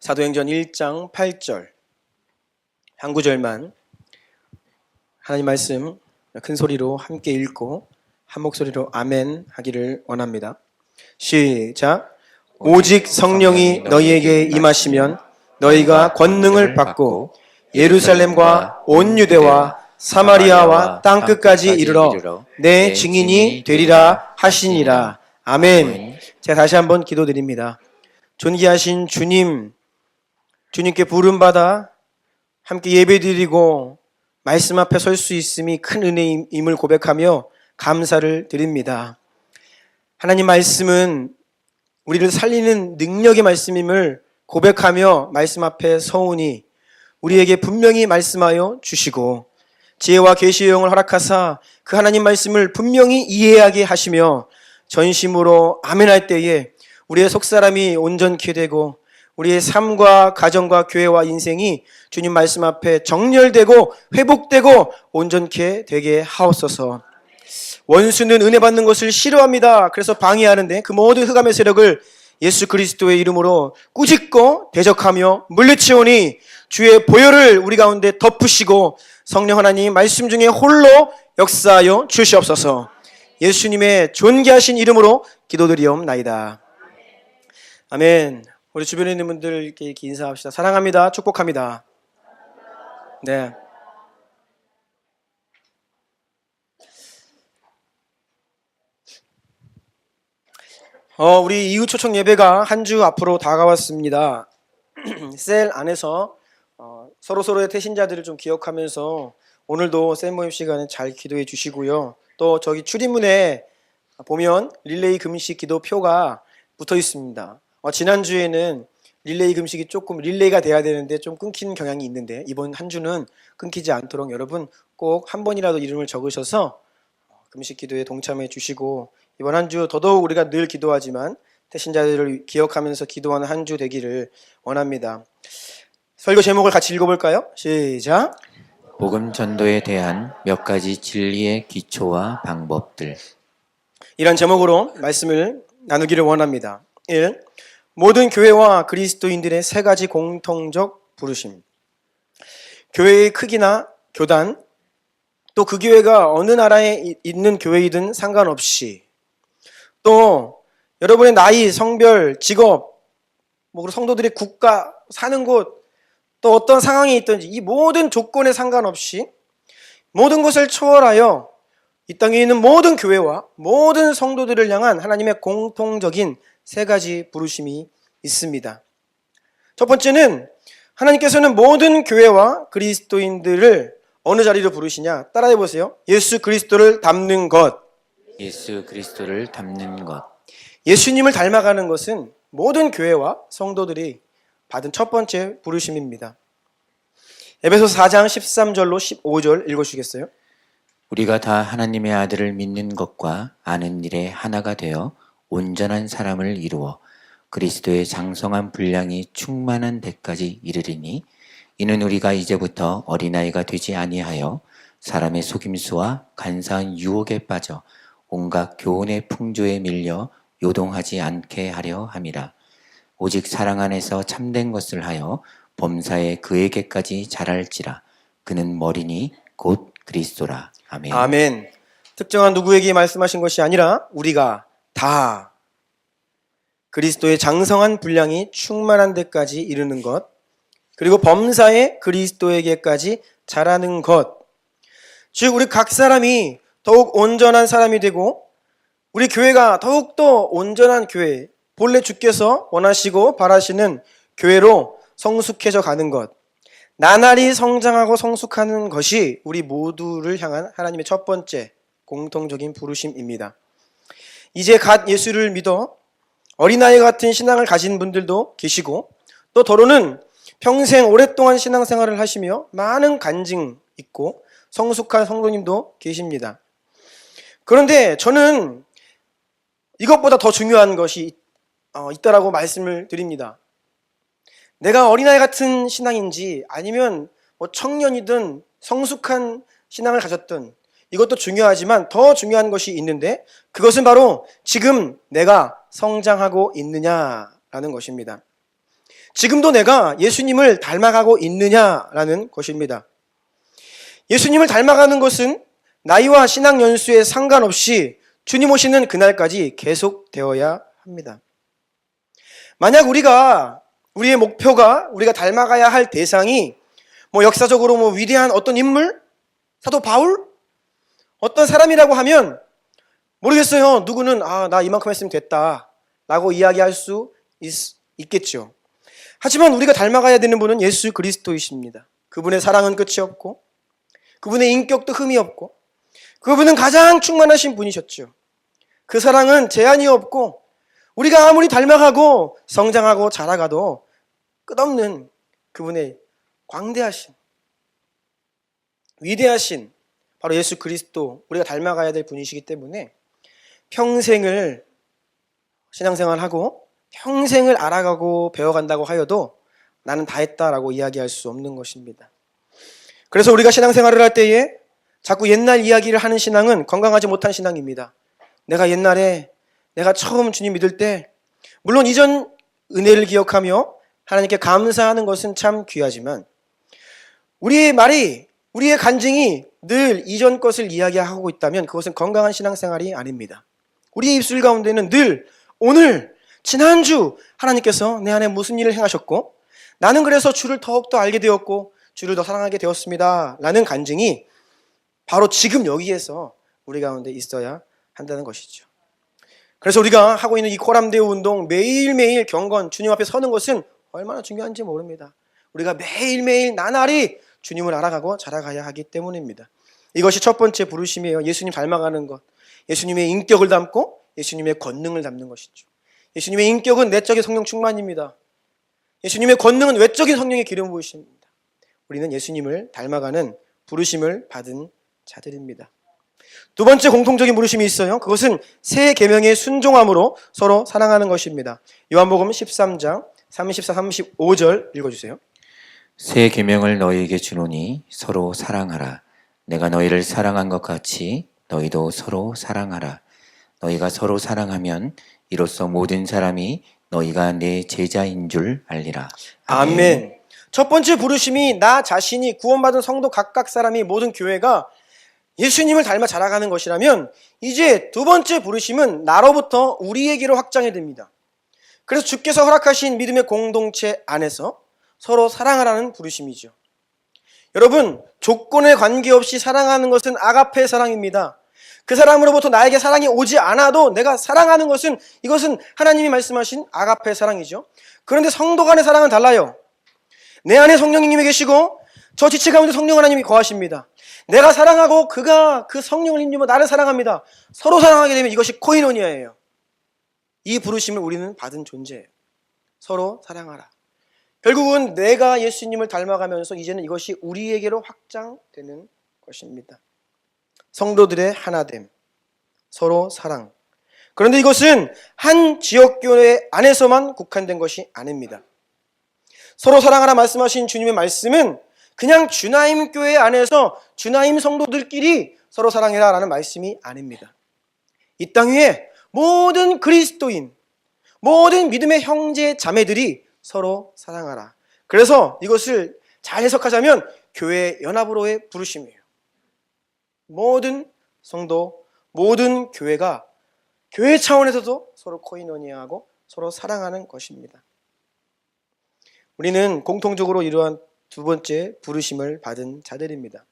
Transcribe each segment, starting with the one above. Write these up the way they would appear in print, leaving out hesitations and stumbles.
사도행전 1장 8절 한 구절만 하나님 말씀 큰 소리로 함께 읽고 한 목소리로 아멘 하기를 원합니다. 시작. 오직 성령이 너희에게 임하시면 너희가 권능을 받고 예루살렘과 온 유대와 사마리아와 땅끝까지 이르러 내 증인이 되리라 하시니라. 아멘. 제가 다시 한번 기도드립니다. 존귀하신 주님, 주님께 부름받아 함께 예배드리고 말씀 앞에 설 수 있음이 큰 은혜임을 고백하며 감사를 드립니다. 하나님 말씀은 우리를 살리는 능력의 말씀임을 고백하며 말씀 앞에 서오니 우리에게 분명히 말씀하여 주시고 지혜와 계시의 영을 허락하사 그 하나님 말씀을 분명히 이해하게 하시며 전심으로 아멘할 때에 우리의 속사람이 온전케 되고 우리의 삶과 가정과 교회와 인생이 주님 말씀 앞에 정렬되고 회복되고 온전케 되게 하옵소서. 원수는 은혜 받는 것을 싫어합니다. 그래서 방해하는데 그 모든 흑암의 세력을 예수 그리스도의 이름으로 꾸짖고 대적하며 물리치오니 주의 보혈을 우리 가운데 덮으시고 성령 하나님 말씀 중에 홀로 역사하여 주시옵소서. 예수님의 존귀하신 이름으로 기도드리옵나이다. 아멘. 우리 주변에 있는 분들께 이렇게 인사합시다. 사랑합니다. 축복합니다. 네. 우리 이후 초청 예배가 한 주 앞으로 다가왔습니다. 셀 안에서 서로의 태신자들을 좀 기억하면서 오늘도 셀 모임 시간에 잘 기도해 주시고요. 또 저기 출입문에 보면 릴레이 금식 기도표가 붙어 있습니다. 지난주에는 릴레이 금식이 조금 릴레이가 돼야 되는데 좀 끊기는 경향이 있는데 이번 한 주는 끊기지 않도록 여러분 꼭 한 번이라도 이름을 적으셔서 금식 기도에 동참해 주시고 이번 한 주 더더욱 우리가 늘 기도하지만 태신자들을 기억하면서 기도하는 한 주 되기를 원합니다. 설교 제목을 같이 읽어볼까요? 시작. 복음 전도에 대한 몇 가지 진리의 기초와 방법들. 이런 제목으로 말씀을 나누기를 원합니다. 1. 모든 교회와 그리스도인들의 세 가지 공통적 부르심. 교회의 크기나 교단, 또 그 교회가 어느 나라에 있는 교회이든 상관없이, 또 여러분의 나이, 성별, 직업, 성도들의 국가, 사는 곳, 또 어떤 상황에 있든지 이 모든 조건에 상관없이 모든 것을 초월하여 이 땅에 있는 모든 교회와 모든 성도들을 향한 하나님의 공통적인 세 가지 부르심이 있습니다. 첫 번째는 하나님께서는 모든 교회와 그리스도인들을 어느 자리로 부르시냐? 따라해 보세요. 예수 그리스도를 닮는 것. 예수 그리스도를 닮는 것. 예수님을 닮아가는 것은 모든 교회와 성도들이 받은 첫 번째 부르심입니다. 에베소서 4장 13절로 15절 읽어주시겠어요? 우리가 다 하나님의 아들을 믿는 것과 아는 일에 하나가 되어 온전한 사람을 이루어 그리스도의 장성한 분량이 충만한 데까지 이르리니 이는 우리가 이제부터 어린아이가 되지 아니하여 사람의 속임수와 간사한 유혹에 빠져 온갖 교훈의 풍조에 밀려 요동하지 않게 하려 함이라. 오직 사랑 안에서 참된 것을 하여 범사에 그에게까지 자랄지라. 그는 머리니 곧 그리스도라. 아멘. 아멘. 특정한 누구에게 말씀하신 것이 아니라 우리가 다 그리스도의 장성한 분량이 충만한 데까지 이르는 것, 그리고 범사에 그리스도에게까지 자라는 것. 즉 우리 각 사람이 더욱 온전한 사람이 되고 우리 교회가 더욱더 온전한 교회, 본래 주께서 원하시고 바라시는 교회로 성숙해져 가는 것, 나날이 성장하고 성숙하는 것이 우리 모두를 향한 하나님의 첫 번째 공통적인 부르심입니다. 이제 갓 예수를 믿어 어린아이 같은 신앙을 가진 분들도 계시고 또 더러는 평생 오랫동안 신앙생활을 하시며 많은 간증 있고 성숙한 성도님도 계십니다. 그런데 저는 이것보다 더 중요한 것이 있다라고 말씀을 드립니다. 내가 어린아이 같은 신앙인지 아니면 청년이든 성숙한 신앙을 가졌든 이것도 중요하지만 더 중요한 것이 있는데 그것은 바로 지금 내가 성장하고 있느냐라는 것입니다. 지금도 내가 예수님을 닮아가고 있느냐라는 것입니다. 예수님을 닮아가는 것은 나이와 신앙 연수에 상관없이 주님 오시는 그날까지 계속되어야 합니다. 만약 우리의 목표가 우리가 닮아가야 할 대상이 역사적으로 위대한 어떤 인물, 사도 바울, 어떤 사람이라고 하면 모르겠어요. 누구는 나 이만큼 했으면 됐다 라고 이야기할 수 있겠죠. 하지만 우리가 닮아가야 되는 분은 예수 그리스도이십니다. 그분의 사랑은 끝이 없고 그분의 인격도 흠이 없고 그분은 가장 충만하신 분이셨죠. 그 사랑은 제한이 없고 우리가 아무리 닮아가고 성장하고 자라가도 끝없는 그분의 광대하신 위대하신 바로 예수 그리스도, 우리가 닮아가야 될 분이시기 때문에 평생을 신앙생활하고 평생을 알아가고 배워간다고 하여도 나는 다 했다라고 이야기할 수 없는 것입니다. 그래서 우리가 신앙생활을 할 때에 자꾸 옛날 이야기를 하는 신앙은 건강하지 못한 신앙입니다. 내가 옛날에 내가 처음 주님 믿을 때 물론 이전 은혜를 기억하며 하나님께 감사하는 것은 참 귀하지만 우리의 말이, 우리의 간증이 늘 이전 것을 이야기하고 있다면 그것은 건강한 신앙생활이 아닙니다. 우리의 입술 가운데는 늘 오늘, 지난주 하나님께서 내 안에 무슨 일을 행하셨고 나는 그래서 주를 더욱더 알게 되었고 주를 더 사랑하게 되었습니다 라는 간증이 바로 지금 여기에서 우리 가운데 있어야 한다는 것이죠. 그래서 우리가 하고 있는 이 코람데오 운동, 매일매일 경건 주님 앞에 서는 것은 얼마나 중요한지 모릅니다. 우리가 매일매일 나날이 주님을 알아가고 자라가야 하기 때문입니다. 이것이 첫 번째 부르심이에요. 예수님 닮아가는 것, 예수님의 인격을 담고 예수님의 권능을 담는 것이죠. 예수님의 인격은 내적인 성령 충만입니다. 예수님의 권능은 외적인 성령의 기름 부으심입니다. 우리는 예수님을 닮아가는 부르심을 받은 자들입니다. 두 번째 공통적인 부르심이 있어요. 그것은 새 계명의 순종함으로 서로 사랑하는 것입니다. 요한복음 13장 34, 35절 읽어주세요. 새 계명을 너희에게 주노니 서로 사랑하라. 내가 너희를 사랑한 것 같이 너희도 서로 사랑하라. 너희가 서로 사랑하면 이로써 모든 사람이 너희가 내 제자인 줄 알리라. 아멘. 첫 번째 부르심이 나 자신이 구원받은 성도 각각 사람이 모든 교회가 예수님을 닮아 자라가는 것이라면 이제 두 번째 부르심은 나로부터 우리에게로 확장이 됩니다. 그래서 주께서 허락하신 믿음의 공동체 안에서 서로 사랑하라는 부르심이죠. 여러분, 조건에 관계없이 사랑하는 것은 아가페 사랑입니다. 그 사람으로부터 나에게 사랑이 오지 않아도 내가 사랑하는 것은 이것은 하나님이 말씀하신 아가페 사랑이죠. 그런데 성도 간의 사랑은 달라요. 내 안에 성령님이 계시고 저 지체 가운데 성령 하나님이 거하십니다. 내가 사랑하고 그가 그 성령을 힘입어 나를 사랑합니다. 서로 사랑하게 되면 이것이 코이노니아예요. 이 부르심을 우리는 받은 존재예요. 서로 사랑하라. 결국은 내가 예수님을 닮아가면서 이제는 이것이 우리에게로 확장되는 것입니다. 성도들의 하나됨, 서로 사랑. 그런데 이것은 한 지역교회 안에서만 국한된 것이 아닙니다. 서로 사랑하라 말씀하신 주님의 말씀은 그냥 주나임 교회 안에서 주나임 성도들끼리 서로 사랑해라 라는 말씀이 아닙니다. 이 땅 위에 모든 그리스도인, 모든 믿음의 형제 자매들이 서로 사랑하라. 그래서 이것을 잘 해석하자면 교회 연합으로의 부르심이에요. 모든 성도, 모든 교회가 교회 차원에서도 서로 코이노니아하고 서로 사랑하는 것입니다. 우리는 공통적으로 이러한 두 번째 부르심을 받은 자들입니다.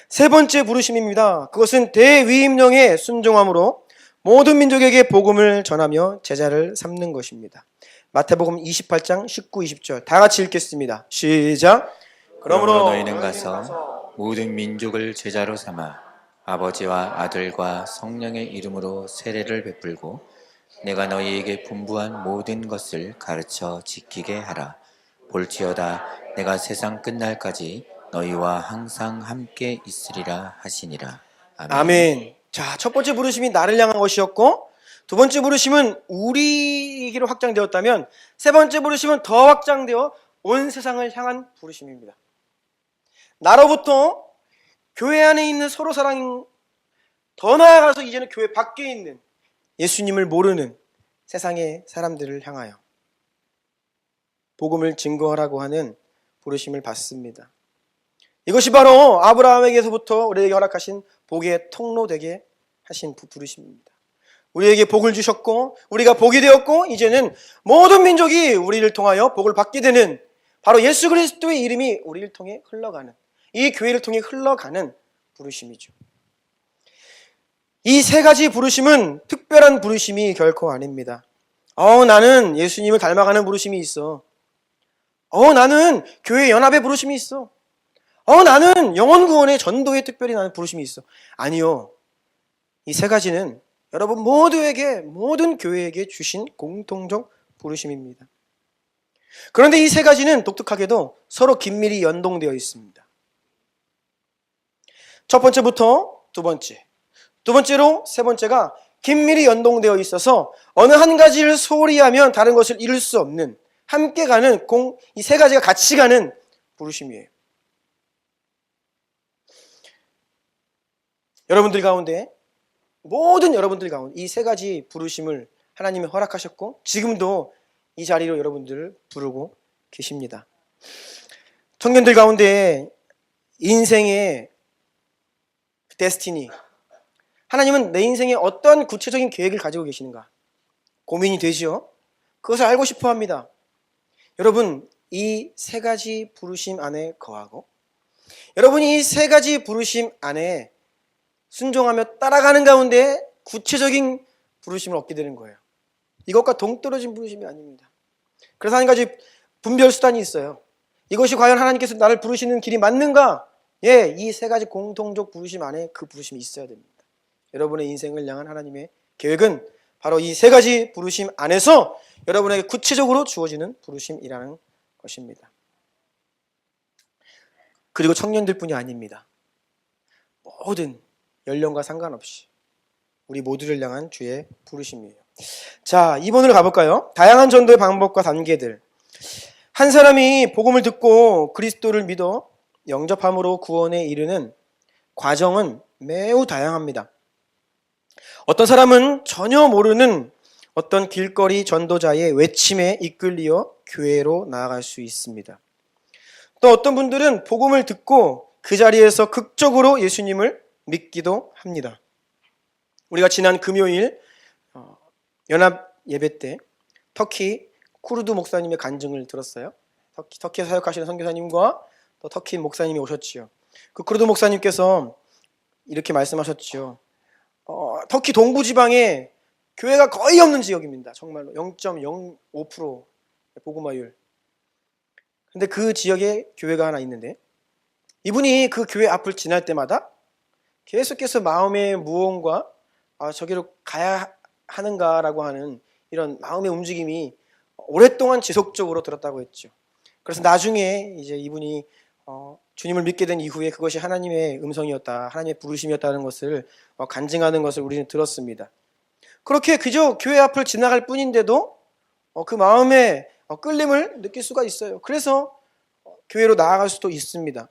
세 번째 부르심입니다. 그것은 대위임령의 순종함으로 모든 민족에게 복음을 전하며 제자를 삼는 것입니다. 마태복음 28장 19, 20절 다 같이 읽겠습니다. 시작. 그러므로 너희는 가서 모든 민족을 제자로 삼아 아버지와 아들과 성령의 이름으로 세례를 베풀고 내가 너희에게 분부한 모든 것을 가르쳐 지키게 하라. 볼지어다 내가 세상 끝날까지 너희와 항상 함께 있으리라 하시니라. 아멘. 아멘. 자, 첫 번째 부르심이 나를 향한 것이었고 두 번째 부르심은 우리에게로 확장되었다면 세 번째 부르심은 더 확장되어 온 세상을 향한 부르심입니다. 나로부터 교회 안에 있는 서로 사랑, 더 나아가서 이제는 교회 밖에 있는 예수님을 모르는 세상의 사람들을 향하여 복음을 증거하라고 하는 부르심을 받습니다. 이것이 바로 아브라함에게서부터 우리에게 허락하신 복의 통로 되게 하신 부르심입니다. 우리에게 복을 주셨고 우리가 복이 되었고 이제는 모든 민족이 우리를 통하여 복을 받게 되는 바로 예수 그리스도의 이름이 우리를 통해 흘러가는, 이 교회를 통해 흘러가는 부르심이죠. 이 세 가지 부르심은 특별한 부르심이 결코 아닙니다. 나는 예수님을 닮아가는 부르심이 있어. 나는 교회 연합의 부르심이 있어. 나는 영혼 구원의 전도에 특별히 나는 부르심이 있어. 아니요. 이 세 가지는 여러분 모두에게, 모든 교회에게 주신 공통적 부르심입니다. 그런데 이 세 가지는 독특하게도 서로 긴밀히 연동되어 있습니다. 첫 번째부터 두 번째, 두 번째로 세 번째가 긴밀히 연동되어 있어서 어느 한 가지를 소홀히 하면 다른 것을 이룰 수 없는, 함께 가는 이 세 가지가 같이 가는 부르심이에요. 여러분들 가운데, 모든 여러분들 가운데 이 세 가지 부르심을 하나님이 허락하셨고 지금도 이 자리로 여러분들을 부르고 계십니다. 청년들 가운데 인생의 데스티니, 하나님은 내 인생에 어떤 구체적인 계획을 가지고 계시는가 고민이 되죠. 그것을 알고 싶어 합니다. 여러분, 이 세 가지 부르심 안에 거하고 여러분이 이 세 가지 부르심 안에 순종하며 따라가는 가운데 구체적인 부르심을 얻게 되는 거예요. 이것과 동떨어진 부르심이 아닙니다. 그래서 한 가지 분별 수단이 있어요. 이것이 과연 하나님께서 나를 부르시는 길이 맞는가? 예, 이 세 가지 공통적 부르심 안에 그 부르심이 있어야 됩니다. 여러분의 인생을 향한 하나님의 계획은 바로 이 세 가지 부르심 안에서 여러분에게 구체적으로 주어지는 부르심이라는 것입니다. 그리고 청년들뿐이 아닙니다. 모든 연령과 상관없이 우리 모두를 향한 주의 부르심이에요. 자, 2번으로 가볼까요? 다양한 전도의 방법과 단계들. 한 사람이 복음을 듣고 그리스도를 믿어 영접함으로 구원에 이르는 과정은 매우 다양합니다. 어떤 사람은 전혀 모르는 어떤 길거리 전도자의 외침에 이끌려 교회로 나아갈 수 있습니다. 또 어떤 분들은 복음을 듣고 그 자리에서 극적으로 예수님을 믿기도 합니다. 우리가 지난 금요일 연합 예배 때 터키 쿠르드 목사님의 간증을 들었어요. 터키에 사역하시는 선교사님과 또 터키 목사님이 오셨지요. 그 쿠르드 목사님께서 이렇게 말씀하셨지요. 터키 동부 지방에 교회가 거의 없는 지역입니다. 정말로 0.05% 복음화율. 근데 그 지역에 교회가 하나 있는데 이분이 그 교회 앞을 지날 때마다 계속해서 마음의 무언과 저기로 가야 하는가라고 하는 이런 마음의 움직임이 오랫동안 지속적으로 들었다고 했죠. 그래서 나중에 이제 이분이 주님을 믿게 된 이후에 그것이 하나님의 음성이었다, 하나님의 부르심이었다는 것을 간증하는 것을 우리는 들었습니다. 그렇게 그저 교회 앞을 지나갈 뿐인데도 그 마음의 끌림을 느낄 수가 있어요. 그래서 교회로 나아갈 수도 있습니다.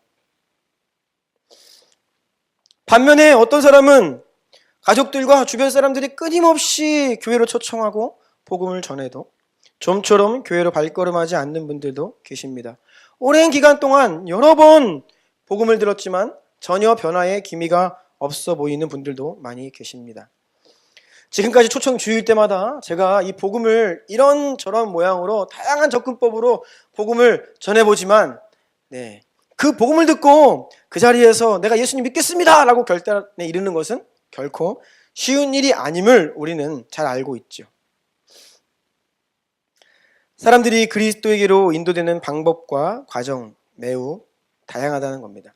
반면에 어떤 사람은 가족들과 주변 사람들이 끊임없이 교회로 초청하고 복음을 전해도 좀처럼 교회로 발걸음하지 않는 분들도 계십니다. 오랜 기간 동안 여러 번 복음을 들었지만 전혀 변화의 기미가 없어 보이는 분들도 많이 계십니다. 지금까지 초청 주일 때마다 제가 이 복음을 이런저런 모양으로 다양한 접근법으로 복음을 전해보지만 그 복음을 듣고 그 자리에서 내가 예수님 믿겠습니다 라고 결단에 이르는 것은 결코 쉬운 일이 아님을 우리는 잘 알고 있죠. 사람들이 그리스도에게로 인도되는 방법과 과정 매우 다양하다는 겁니다.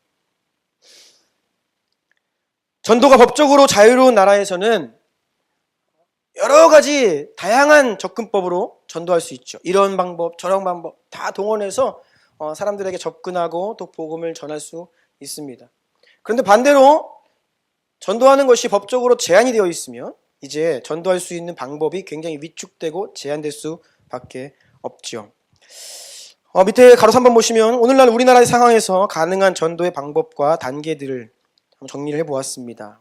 전도가 법적으로 자유로운 나라에서는 여러 가지 다양한 접근법으로 전도할 수 있죠. 이런 방법, 저런 방법 다 동원해서 사람들에게 접근하고 또 복음을 전할 수 있습니다. 그런데 반대로 전도하는 것이 법적으로 제한이 되어 있으면 이제 전도할 수 있는 방법이 굉장히 위축되고 제한될 수밖에 없죠. 밑에 가로 3번 보시면 오늘날 우리나라의 상황에서 가능한 전도의 방법과 단계들을 한번 정리를 해보았습니다.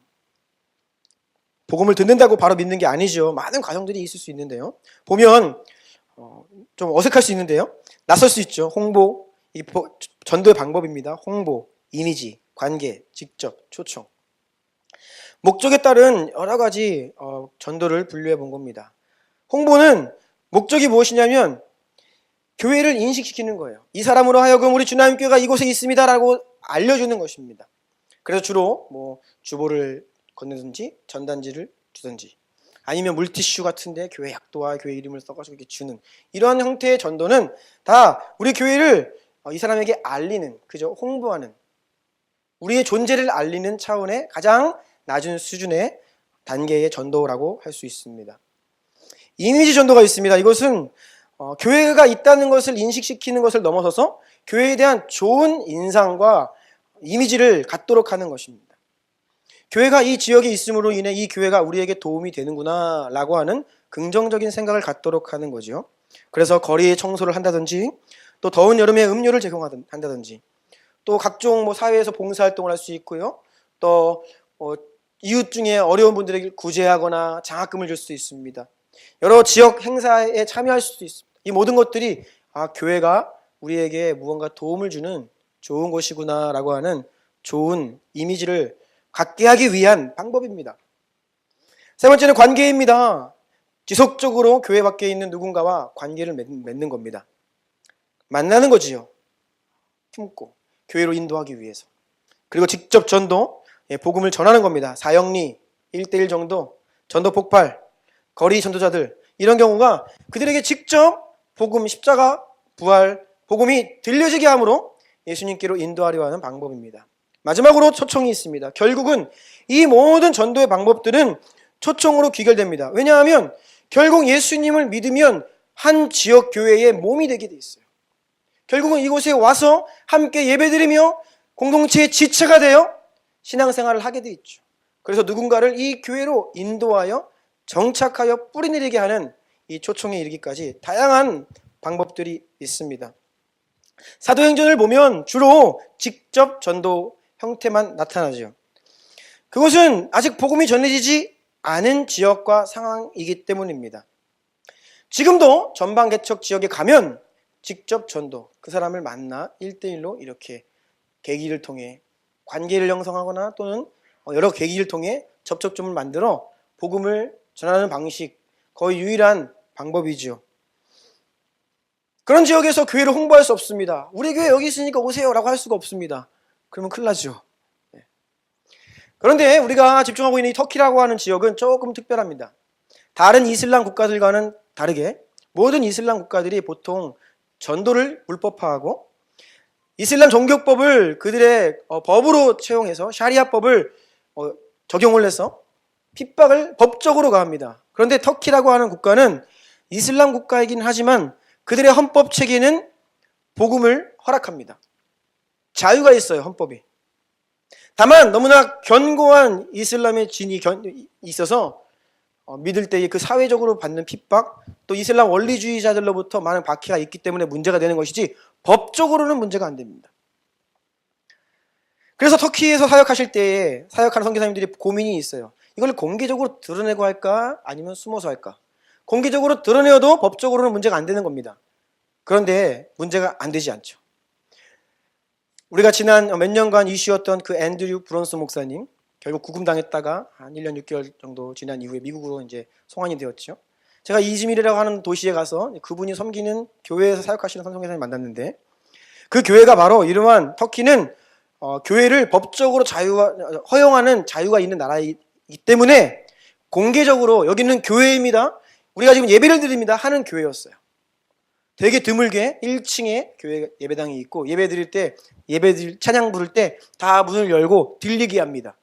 복음을 듣는다고 바로 믿는 게 아니죠. 많은 과정들이 있을 수 있는데요. 보면 좀 어색할 수 있는데요. 낯설 수 있죠. 홍보, 전도의 방법입니다. 홍보, 이미지, 관계, 직접, 초청. 목적에 따른 여러 가지 전도를 분류해 본 겁니다. 홍보는 목적이 무엇이냐면 교회를 인식시키는 거예요. 이 사람으로 하여금 우리 주나님교회가 이곳에 있습니다라고 알려주는 것입니다. 그래서 주로 주보를 건네든지 전단지를 주든지 아니면 물티슈 같은데 교회 약도와 교회 이름을 써가지고 이렇게 주는 이러한 형태의 전도는 다 우리 교회를 이 사람에게 알리는, 그죠? 홍보하는, 우리의 존재를 알리는 차원의 가장 낮은 수준의 단계의 전도라고 할 수 있습니다. 이미지 전도가 있습니다. 이것은 교회가 있다는 것을 인식시키는 것을 넘어서서 교회에 대한 좋은 인상과 이미지를 갖도록 하는 것입니다. 교회가 이 지역에 있음으로 인해 이 교회가 우리에게 도움이 되는구나 라고 하는 긍정적인 생각을 갖도록 하는 거죠. 그래서 거리 청소를 한다든지 또 더운 여름에 음료를 제공한다든지 또 각종 사회에서 봉사활동을 할 수 있고요. 또 이웃 중에 어려운 분들에게 구제하거나 장학금을 줄 수 있습니다. 여러 지역 행사에 참여할 수도 있습니다. 이 모든 것들이 교회가 우리에게 무언가 도움을 주는 좋은 곳이구나 라고 하는 좋은 이미지를 갖게 하기 위한 방법입니다. 세 번째는 관계입니다. 지속적으로 교회 밖에 있는 누군가와 관계를 맺는 겁니다. 만나는 거지요. 품고 교회로 인도하기 위해서. 그리고 직접 전도, 복음을 전하는 겁니다. 사형리, 1대1 정도, 전도 폭발, 거리 전도자들, 이런 경우가 그들에게 직접 복음, 십자가, 부활, 복음이 들려지게 함으로 예수님께로 인도하려 하는 방법입니다. 마지막으로 초청이 있습니다. 결국은 이 모든 전도의 방법들은 초청으로 귀결됩니다. 왜냐하면 결국 예수님을 믿으면 한 지역 교회의 몸이 되게 돼 있어요. 결국은 이곳에 와서 함께 예배드리며 공동체의 지체가 되어 신앙생활을 하게 돼 있죠. 그래서 누군가를 이 교회로 인도하여 정착하여 뿌리내리게 하는 이 초청에 이르기까지 다양한 방법들이 있습니다. 사도행전을 보면 주로 직접 전도 형태만 나타나죠. 그것은 아직 복음이 전해지지 않은 지역과 상황이기 때문입니다. 지금도 전방개척 지역에 가면 직접 전도, 그 사람을 만나 1대1로 이렇게 계기를 통해 관계를 형성하거나 또는 여러 계기를 통해 접촉점을 만들어 복음을 전하는 방식, 거의 유일한 방법이죠. 그런 지역에서 교회를 홍보할 수 없습니다. 우리 교회 여기 있으니까 오세요 라고 할 수가 없습니다. 그러면 큰일 나죠. 그런데 우리가 집중하고 있는 이 터키라고 하는 지역은 조금 특별합니다. 다른 이슬람 국가들과는 다르게 모든 이슬람 국가들이 보통 전도를 불법화하고 이슬람 종교법을 그들의 법으로 채용해서 샤리아법을 적용을 해서 핍박을 법적으로 가합니다. 그런데 터키라고 하는 국가는 이슬람 국가이긴 하지만 그들의 헌법 체계는 복음을 허락합니다. 자유가 있어요, 헌법이. 다만 너무나 견고한 이슬람의 진이 있어서 믿을 때에 그 사회적으로 받는 핍박, 또 이슬람 원리주의자들로부터 많은 박해가 있기 때문에 문제가 되는 것이지 법적으로는 문제가 안 됩니다. 그래서 터키에서 사역하실 때에 사역하는 선교사님들이 고민이 있어요. 이걸 공개적으로 드러내고 할까 아니면 숨어서 할까? 공개적으로 드러내어도 법적으로는 문제가 안 되는 겁니다. 그런데 문제가 안 되지 않죠. 우리가 지난 몇 년간 이슈였던 그 앤드류 브론스 목사님, 결국 구금당했다가 한 1년 6개월 정도 지난 이후에 미국으로 이제 송환이 되었죠. 제가 이즈밀이라고 하는 도시에 가서 그분이 섬기는 교회에서 사역하시는 선교사님 만났는데 그 교회가 바로 이러한 터키는 교회를 법적으로 허용하는 자유가 있는 나라이기 때문에 공개적으로 여기는 교회입니다. 우리가 지금 예배를 드립니다 하는 교회였어요. 되게 드물게 1층에 교회 예배당이 있고 예배드릴 때 찬양 부를 때 다 문을 열고 들리게 합니다.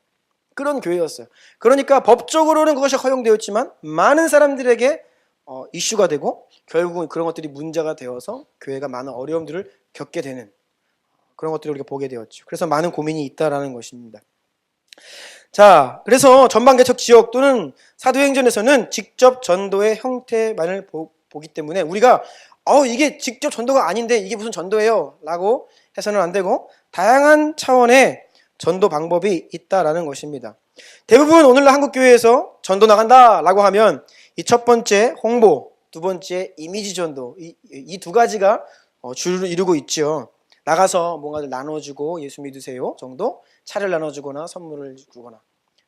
그런 교회였어요. 그러니까 법적으로는 그것이 허용되었지만 많은 사람들에게 이슈가 되고 결국은 그런 것들이 문제가 되어서 교회가 많은 어려움들을 겪게 되는 그런 것들을 우리가 보게 되었죠. 그래서 많은 고민이 있다라는 것입니다. 자, 그래서 전방개척 지역 또는 사도행전에서는 직접 전도의 형태만을 보기 때문에 우리가 이게 직접 전도가 아닌데 이게 무슨 전도예요? 라고 해서는 안 되고 다양한 차원의 전도 방법이 있다라는 것입니다. 대부분 오늘날 한국교회에서 전도 나간다 라고 하면 이 첫 번째 홍보, 두 번째 이미지 전도. 이 두 가지가 주를 이루고 있죠. 나가서 뭔가를 나눠주고 예수 믿으세요 정도, 차를 나눠주거나 선물을 주거나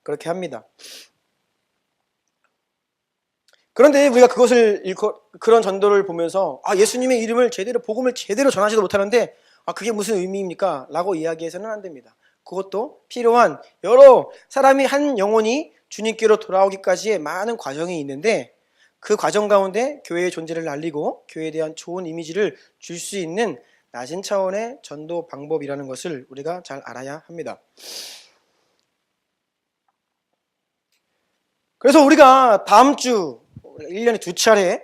그렇게 합니다. 그런데 우리가 그것을 읽고 그런 전도를 보면서 예수님의 이름을 제대로 복음을 제대로 전하지도 못하는데 그게 무슨 의미입니까? 라고 이야기해서는 안 됩니다. 그것도 필요한 여러 사람이 한 영혼이 주님께로 돌아오기까지의 많은 과정이 있는데 그 과정 가운데 교회의 존재를 알리고 교회에 대한 좋은 이미지를 줄 수 있는 낮은 차원의 전도 방법이라는 것을 우리가 잘 알아야 합니다. 그래서 우리가 다음 주 1년에 2차례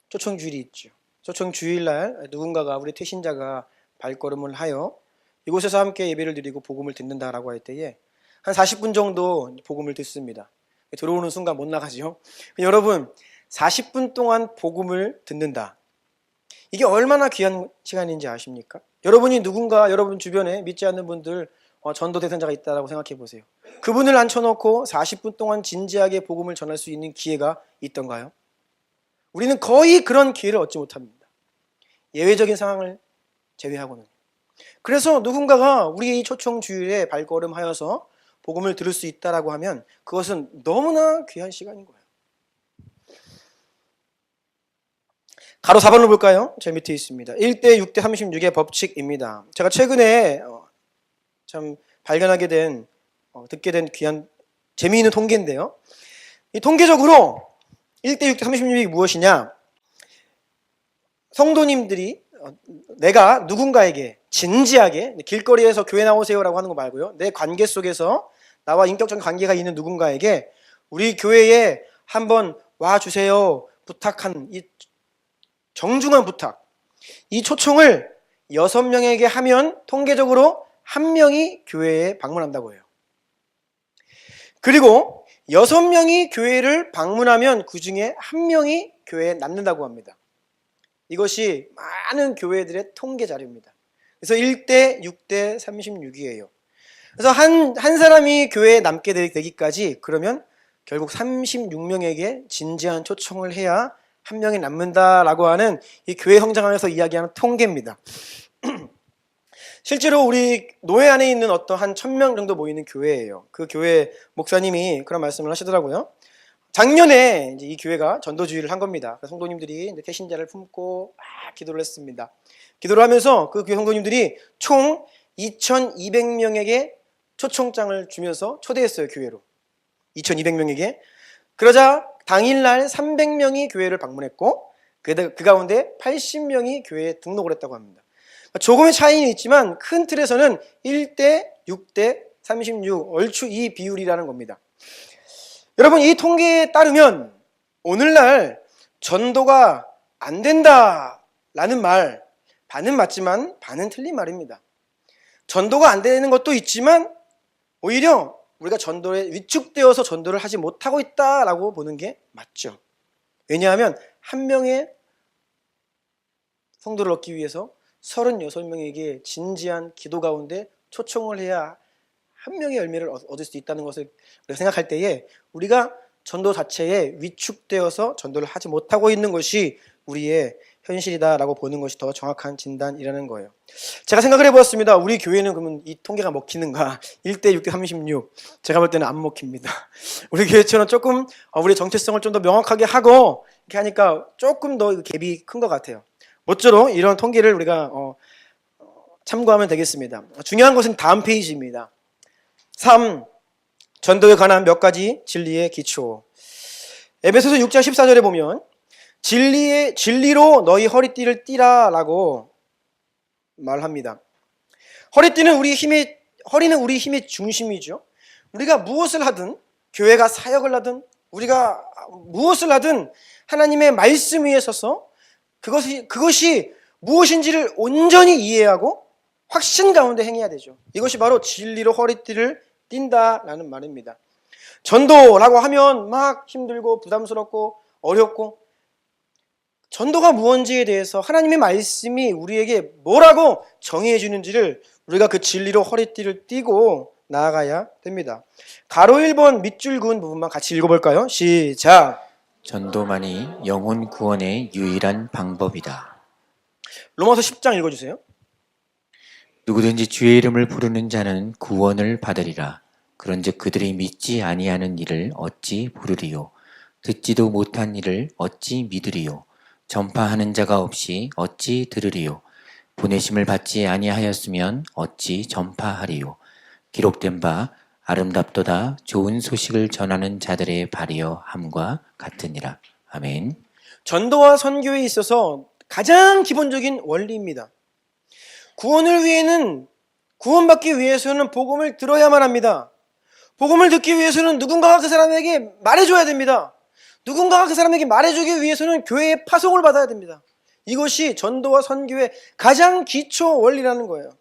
초청주일이 있죠. 초청주일날 누군가가 우리 태신자가 발걸음을 하여 이곳에서 함께 예배를 드리고 복음을 듣는다라고 할 때에 한 40분 정도 복음을 듣습니다. 들어오는 순간 못 나가죠. 여러분 40분 동안 복음을 듣는다. 이게 얼마나 귀한 시간인지 아십니까? 여러분이 누군가 여러분 주변에 믿지 않는 분들 전도 대상자가 있다고 생각해 보세요. 그분을 앉혀놓고 40분 동안 진지하게 복음을 전할 수 있는 기회가 있던가요? 우리는 거의 그런 기회를 얻지 못합니다. 예외적인 상황을 제외하고는. 그래서 누군가가 우리 이 초청주일에 발걸음하여서 복음을 들을 수 있다라고 하면 그것은 너무나 귀한 시간인 거예요. 가로 4번을 볼까요? 제 밑에 있습니다. 1대 6대 36의 법칙입니다. 제가 최근에 참 발견하게 된 듣게 된 귀한 재미있는 통계인데요. 이 통계적으로 1대 6대 36이 무엇이냐? 성도님들이 내가 누군가에게 진지하게 길거리에서 교회 나오세요라고 하는 거 말고요. 내 관계 속에서 나와 인격적인 관계가 있는 누군가에게 우리 교회에 한번 와주세요 부탁한 이 정중한 부탁, 이 초청을 6명에게 하면 통계적으로 1명이 교회에 방문한다고 해요. 그리고 6명이 교회를 방문하면 그 중에 1명이 교회에 남는다고 합니다. 이것이 많은 교회들의 통계 자료입니다. 그래서 1대 6대 36이에요. 그래서 한 사람이 교회에 남게 되기까지 그러면 결국 36명에게 진지한 초청을 해야 1명이 남는다라고 하는 이 교회 성장하면서 이야기하는 통계입니다. 실제로 우리 노회 안에 있는 어떠한 1000명 정도 모이는 교회예요. 그 교회 목사님이 그런 말씀을 하시더라고요. 작년에 이제 이 교회가 전도주의를 한 겁니다. 성도님들이 이제 태신자를 품고 기도를 했습니다. 기도를 하면서 그 교회 성도님들이 총 2200명에게 초청장을 주면서 초대했어요, 교회로. 2200명에게. 그러자 당일날 300명이 교회를 방문했고 그 가운데 80명이 교회에 등록을 했다고 합니다. 조금의 차이는 있지만 큰 틀에서는 1대 6대 36 얼추 이 비율이라는 겁니다. 여러분 이 통계에 따르면 오늘날 전도가 안 된다라는 말 반은 맞지만 반은 틀린 말입니다. 전도가 안 되는 것도 있지만 오히려 우리가 전도에 위축되어서 전도를 하지 못하고 있다라고 보는 게 맞죠. 왜냐하면 1명의 성도를 얻기 위해서 36명에게 진지한 기도 가운데 초청을 해야 1명의 열매를 얻을 수 있다는 것을 생각할 때에 우리가 전도 자체에 위축되어서 전도를 하지 못하고 있는 것이 우리의 현실이다라고 보는 것이 더 정확한 진단이라는 거예요. 제가 생각을 해보았습니다. 우리 교회는 그러면 이 통계가 먹히는가? 1대 6대 36. 제가 볼 때는 안 먹힙니다. 우리 교회처럼 조금 우리의 정체성을 좀 더 명확하게 하고 이렇게 하니까 조금 더 갭이 큰 것 같아요. 모쪼록 이런 통계를 우리가 참고하면 되겠습니다. 중요한 것은 다음 페이지입니다. 3. 전도에 관한 몇 가지 진리의 기초. 에베소서 6장 14절에 보면 진리로 너희 허리띠를 띠라 라고 말합니다. 허리는 우리 힘의 중심이죠. 우리가 무엇을 하든 교회가 사역을 하든 우리가 무엇을 하든 하나님의 말씀 위에 서서 그것이 무엇인지를 온전히 이해하고 확신 가운데 행해야 되죠. 이것이 바로 진리로 허리띠를 띈다라는 말입니다. 전도라고 하면 막 힘들고 부담스럽고 어렵고 전도가 무엇인지에 대해서 하나님의 말씀이 우리에게 뭐라고 정의해 주는지를 우리가 그 진리로 허리띠를 띠고 나아가야 됩니다. 가로 1번 밑줄 그은 부분만 같이 읽어볼까요? 시작! 전도만이 영혼 구원의 유일한 방법이다. 로마서 10장 읽어주세요. 누구든지 주의 이름을 부르는 자는 구원을 받으리라. 그런즉 그들이 믿지 아니하는 이를 어찌 부르리요? 듣지도 못한 이를 어찌 믿으리요? 전파하는 자가 없이 어찌 들으리요? 보내심을 받지 아니하였으면 어찌 전파하리요? 기록된 바 아름답도다 좋은 소식을 전하는 자들의 발이여 함과 같으니라. 아멘. 전도와 선교에 있어서 가장 기본적인 원리입니다. 구원을 위해는, 구원받기 위해서는 복음을 들어야만 합니다. 복음을 듣기 위해서는 누군가가 그 사람에게 말해줘야 됩니다. 누군가가 그 사람에게 말해주기 위해서는 교회의 파송을 받아야 됩니다. 이것이 전도와 선교의 가장 기초 원리라는 거예요.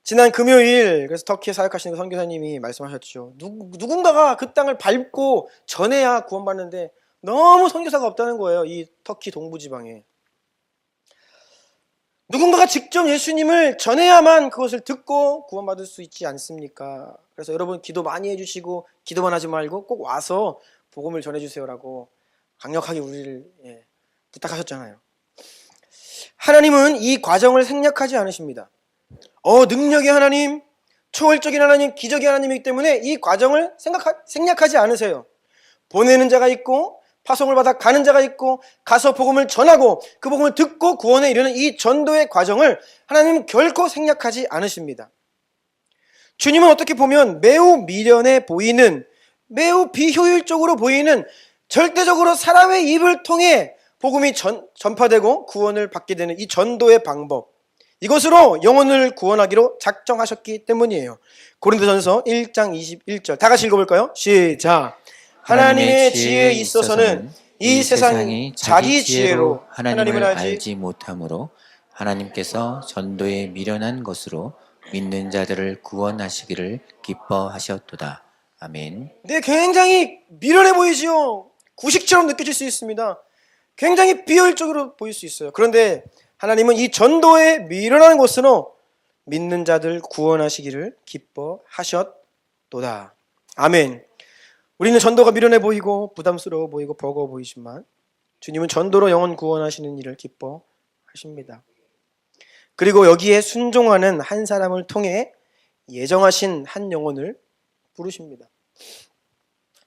지난 금요일 그래서 터키에 사역하시는 선교사님이 말씀하셨죠. 누군가가 그 땅을 밟고 전해야 구원받는데 너무 선교사가 없다는 거예요. 이 터키 동부지방에. 누군가가 직접 예수님을 전해야만 그것을 듣고 구원받을 수 있지 않습니까? 그래서 여러분 기도 많이 해주시고 기도만 하지 말고 꼭 와서 복음을 전해주세요라고 강력하게 우리를 부탁하셨잖아요. 하나님은 이 과정을 생략하지 않으십니다. 능력의 하나님, 초월적인 하나님, 기적의 하나님이기 때문에 이 과정을 생략하지 않으세요. 보내는 자가 있고 파송을 받아 가는 자가 있고 가서 복음을 전하고 그 복음을 듣고 구원에 이르는 이 전도의 과정을 하나님은 결코 생략하지 않으십니다. 주님은 어떻게 보면 매우 미련해 보이는, 매우 비효율적으로 보이는, 절대적으로 사람의 입을 통해 복음이 전파되고 구원을 받게 되는 이 전도의 방법, 이것으로 영혼을 구원하기로 작정하셨기 때문이에요. 고린도전서 1장 21절 다 같이 읽어볼까요? 시작. 하나님의 지혜에 있어서는 이 세상이 자기 지혜로 하나님을 알지 못하므로 하나님께서 전도에 미련한 것으로 믿는 자들을 구원하시기를 기뻐하셨도다. 아멘. 네, 굉장히 미련해 보이지요. 구식처럼 느껴질 수 있습니다. 굉장히 비효율적으로 보일 수 있어요. 그런데 하나님은 이 전도에 미련한 것으로 믿는 자들 구원하시기를 기뻐하셨도다. 아멘. 우리는 전도가 미련해 보이고 부담스러워 보이고 버거워 보이지만 주님은 전도로 영혼 구원하시는 일을 기뻐하십니다. 그리고 여기에 순종하는 한 사람을 통해 예정하신 한 영혼을 부르십니다.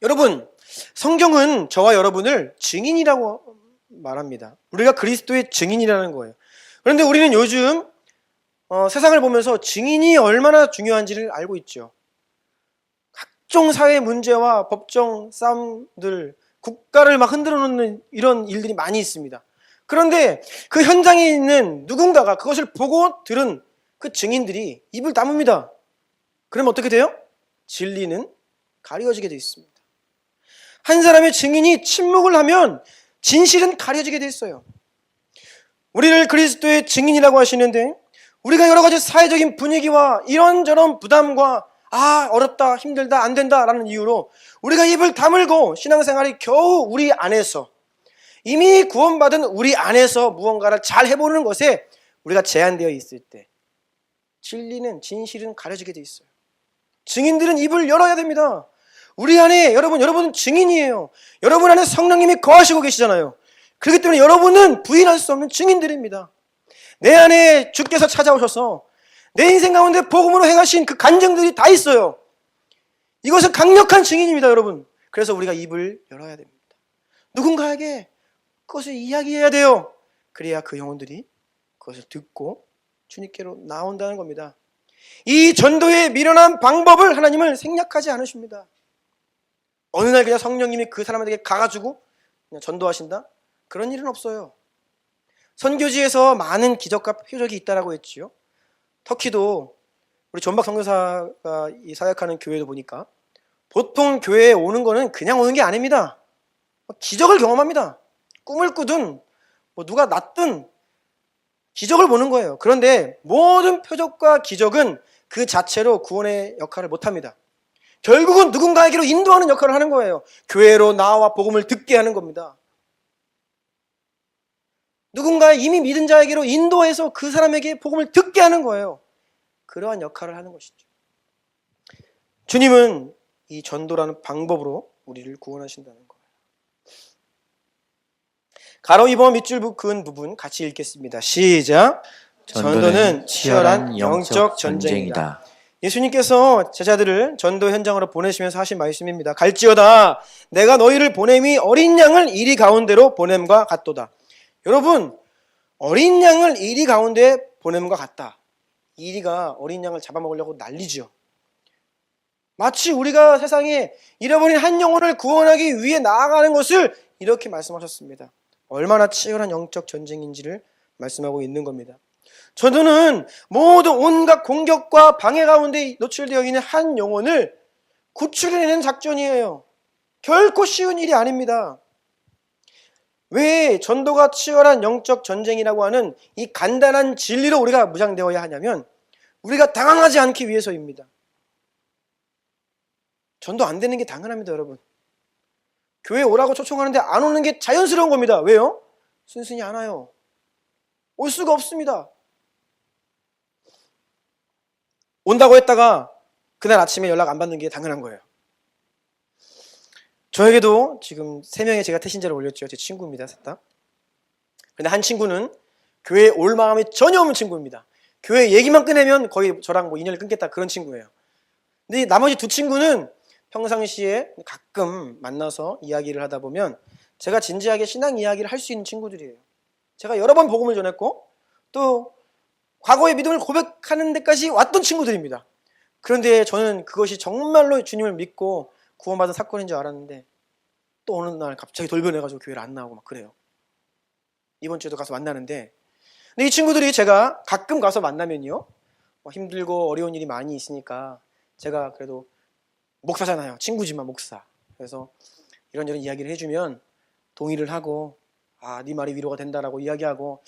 여러분, 성경은 저와 여러분을 증인이라고 말합니다. 우리가 그리스도의 증인이라는 거예요. 그런데 우리는 요즘 세상을 보면서 증인이 얼마나 중요한지를 알고 있죠. 각종 사회 문제와 법정 싸움들, 국가를 막 흔들어 놓는 이런 일들이 많이 있습니다. 그런데 그 현장에 있는 누군가가 그것을 보고 들은 그 증인들이 입을 다뭅니다. 그러면 어떻게 돼요? 진리는 가려지게 되어 있습니다. 한 사람의 증인이 침묵을 하면 진실은 가려지게 되어 있어요. 우리를 그리스도의 증인이라고 하시는데 우리가 여러 가지 사회적인 분위기와 이런저런 부담과 어렵다, 힘들다, 안 된다 라는 이유로 우리가 입을 다물고 신앙생활이 겨우 우리 안에서, 이미 구원받은 우리 안에서 무언가를 잘 해보는 것에 우리가 제한되어 있을 때 진실은 가려지게 되어 있어요. 증인들은 입을 열어야 됩니다. 우리 안에 여러분은 증인이에요. 여러분 안에 성령님이 거하시고 계시잖아요. 그렇기 때문에 여러분은 부인할 수 없는 증인들입니다. 내 안에 주께서 찾아오셔서 내 인생 가운데 복음으로 행하신 그 간증들이 다 있어요. 이것은 강력한 증인입니다, 여러분. 그래서 우리가 입을 열어야 됩니다. 누군가에게 그것을 이야기해야 돼요. 그래야 그 영혼들이 그것을 듣고 주님께로 나온다는 겁니다. 이 전도의 미련한 방법을 하나님은 생략하지 않으십니다. 어느 날 그냥 성령님이 그 사람에게 가가지고 그냥 전도하신다? 그런 일은 없어요. 선교지에서 많은 기적과 표적이 있다라고 했지요. 터키도 우리 전박 선교사가 사역하는 교회도 보니까 보통 교회에 오는 거는 그냥 오는 게 아닙니다. 기적을 경험합니다. 꿈을 꾸든 누가 낫든 기적을 보는 거예요. 그런데 모든 표적과 기적은 그 자체로 구원의 역할을 못합니다. 결국은 누군가에게로 인도하는 역할을 하는 거예요. 교회로 나와 복음을 듣게 하는 겁니다. 누군가 이미 믿은 자에게로 인도해서 그 사람에게 복음을 듣게 하는 거예요. 그러한 역할을 하는 것이죠. 주님은 이 전도라는 방법으로 우리를 구원하신다는 것. 가로 2번 밑줄 그은 부분 같이 읽겠습니다. 시작. 전도는 치열한 영적 전쟁이다. 예수님께서 제자들을 전도 현장으로 보내시면서 하신 말씀입니다. 갈지어다 내가 너희를 보냄이 어린 양을 이리 가운데로 보냄과 같도다. 여러분, 어린 양을 이리 가운데 보냄과 같다. 이리가 어린 양을 잡아먹으려고 난리죠. 마치 우리가 세상에 잃어버린 한 영혼을 구원하기 위해 나아가는 것을 이렇게 말씀하셨습니다. 얼마나 치열한 영적 전쟁인지를 말씀하고 있는 겁니다. 전도는 모든 온갖 공격과 방해 가운데 노출되어 있는 한 영혼을 구출해내는 작전이에요. 결코 쉬운 일이 아닙니다. 왜 전도가 치열한 영적 전쟁이라고 하는 이 간단한 진리로 우리가 무장되어야 하냐면 우리가 당황하지 않기 위해서입니다. 전도 안 되는 게 당연합니다, 여러분. 교회 오라고 초청하는데 안 오는 게 자연스러운 겁니다. 왜요? 순순히 안 와요. 올 수가 없습니다. 온다고 했다가 그날 아침에 연락 안 받는 게 당연한 거예요. 저에게도 지금 3명의 제가 태신자를 올렸죠. 제 친구입니다, 셋 다. 근데 한 친구는 교회에 올 마음이 전혀 없는 친구입니다. 교회 얘기만 꺼내면 거의 저랑 뭐 인연을 끊겠다 그런 친구예요. 근데 나머지 2 친구는 평상시에 가끔 만나서 이야기를 하다 보면 제가 진지하게 신앙 이야기를 할 수 있는 친구들이에요. 제가 여러 번 복음을 전했고 또 과거의 믿음을 고백하는 데까지 왔던 친구들입니다. 그런데 저는 그것이 정말로 주님을 믿고 구원받은 사건인 줄 알았는데 또 어느 날 갑자기 돌변해가지고 교회를 안 나오고 막 그래요. 이번 주에도 가서 만나는데 근데 이 친구들이 제가 가끔 가서 만나면요 힘들고 어려운 일이 많이 있으니까 제가 그래도 목사잖아요. 친구지만 목사. 그래서 이런저런 이야기를 해주면 동의를 하고 네 말이 위로가 된다라고 이야기하고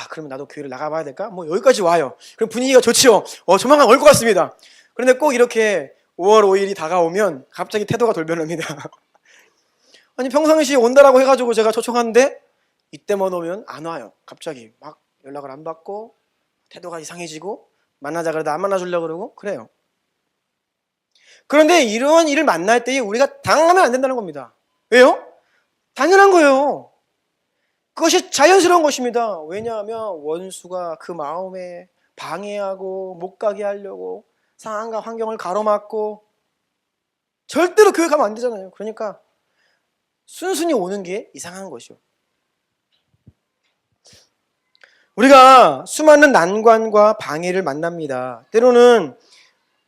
그러면 나도 교회를 나가봐야 될까? 뭐 여기까지 와요. 그럼 분위기가 좋지요. 조만간 올 것 같습니다. 그런데 꼭 이렇게 5월 5일이 다가오면 갑자기 태도가 돌변합니다. 아니 평상시에 온다라고 해가지고 제가 초청하는데 이때만 오면 안 와요. 갑자기 막 연락을 안 받고 태도가 이상해지고 만나자 그래도 안 만나주려고 그러고 그래요. 그런데 이러한 일을 만날 때에 우리가 당하면 안 된다는 겁니다. 왜요? 당연한 거예요. 그것이 자연스러운 것입니다. 왜냐하면 원수가 그 마음에 방해하고 못 가게 하려고 상황과 환경을 가로막고 절대로 교회 가면 안 되잖아요. 그러니까 순순히 오는 게 이상한 것이죠. 우리가 수많은 난관과 방해를 만납니다. 때로는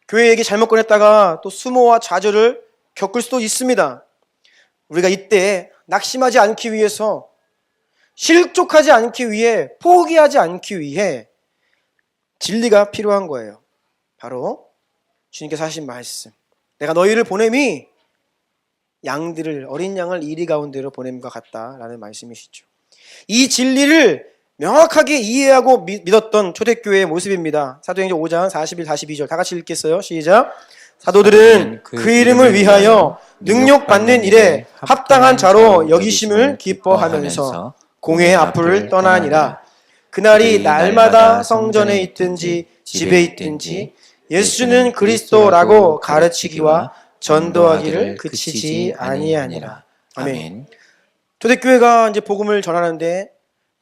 교회 얘기 잘못 꺼냈다가 또 수모와 좌절을 겪을 수도 있습니다. 우리가 이때 낙심하지 않기 위해서 실족하지 않기 위해 포기하지 않기 위해 진리가 필요한 거예요. 바로 주님께서 하신 말씀. 내가 너희를 보냄이 양들을 어린 양을 이리 가운데로 보냄과 같다라는 말씀이시죠. 이 진리를 명확하게 이해하고 믿었던 초대교회의 모습입니다. 사도행전 5장 41, 42절 다 같이 읽겠어요. 시작. 사도들은 그 이름을 위하여 능력받는 일에 합당한 자로 여기심을 기뻐하면서 공회 앞을 떠나니라. 그날이 날마다 성전에 있든지 집에 있든지 예수는 그리스도라고 가르치기와 전도하기를 그치지 아니하니라. 아멘. 초대교회가 이제 복음을 전하는데